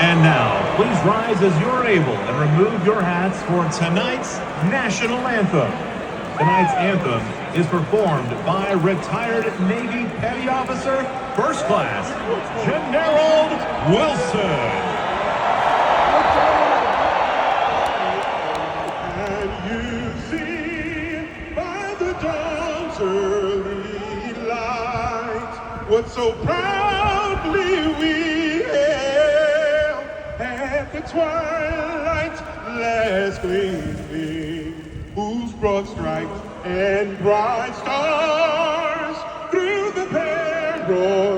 And now, please rise as you're able and remove your hats for tonight's national anthem. Tonight's anthem is performed by retired Navy Petty Officer, First Class, General Wilson. And you see by the dawn's early light what so proudly we hailed at the twilight's last gleaming, whose broad stripes and bright stars through the peril